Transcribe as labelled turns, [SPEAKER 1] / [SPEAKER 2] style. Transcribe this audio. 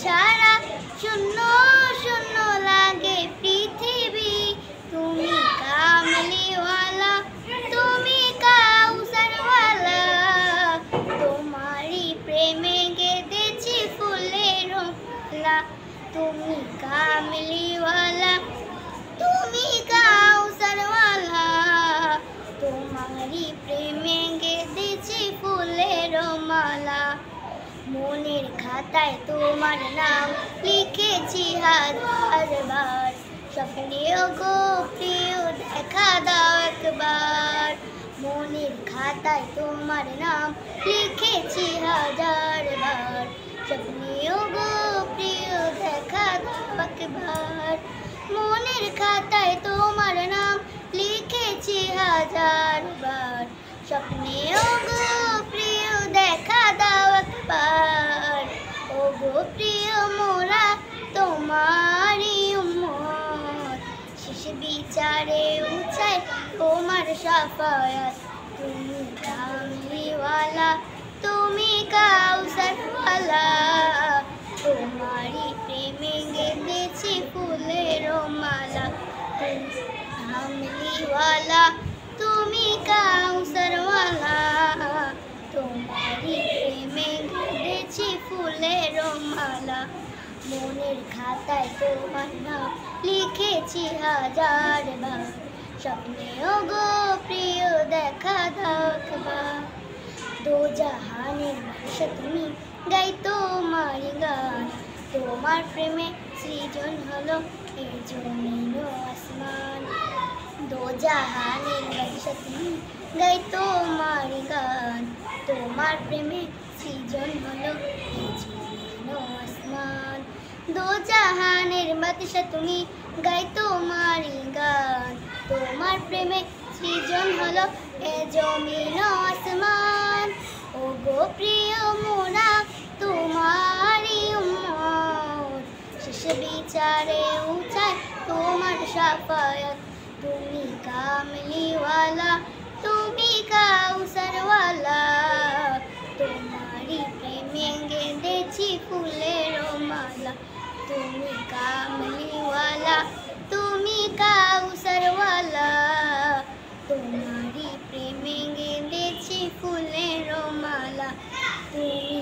[SPEAKER 1] ছাড়া শূন্য শূন্য লাগে পৃথিবী। তুমি কামলিওয়ালা, তুমি কাউসারওয়ালা, তোমারই প্রেমে গেঁথেছি ফুলের মালা। তুমি কামলিওয়ালা, তুমি কাউসারওয়ালা, তোমারই প্রেমে গেঁথেছি ফুলের মালা। মনের খাতায় তোমার নাম লিখেছি হাজার বার, স্বপ্নেও গো প্রিয় দেখা দাও একবার। মনের খাতায় তোমার নাম লিখেছি হাজার বার, স্বপ্নেও গো প্রিয় দেখা দাও একবার। মনের খাতায় তোমার নাম লিখেছি হাজার বার, স্বপ্নেও গো প্রিয় দেখা দাও একবার। ও গো প্রিয় মোরা তোমারই উম্মত, শেষ বিচারে উচাই তোমার শাফায়াত। তুমি কামলিওয়ালা, তুমি কাউসারওয়ালা, তোমারই প্রেমে গেঁথেছি ফুলের মালা। তুমি কামলিওয়ালা, তুমি কাউসারওয়ালা, তোমারই প্রেমে গেঁথেছি ফুলের মালা। মনের খাতায় তোমার নাম লিখেছি হাজার বার, স্বপ্নেও গো প্রিয় দেখা দাও একবার। দো জাহানের বাদশা তুমি, গাই তোমার গান, তোমার প্রেমে সৃজন হলো এই জমিন ও আসমান। দো জাহানের বাদশা তুমি, গাই তোমার গান, তোমার প্রেমে সৃজন হলো এই জমিন ও আসমান। দো জাহানের বাদশা তুমি, গাই তোমার গান, তোমার প্রেমে সৃজন হলো এ জমিন ও আসমান। ও গো প্রিয় মোরা তোমারই উম্মত, শেষ বিচারে উচাই তোমার শাফায়াত। তুমি কামলিওয়ালা, তুমি কাউসারওয়ালা, তোমারই প্রেমে গেঁথেছি ফুলের মালা। তুমি কামলিওয়ালা, তুমি কাউসারওয়ালা, তোমারই প্রেমে গেঁথেছি ফুলের মালা। তুমি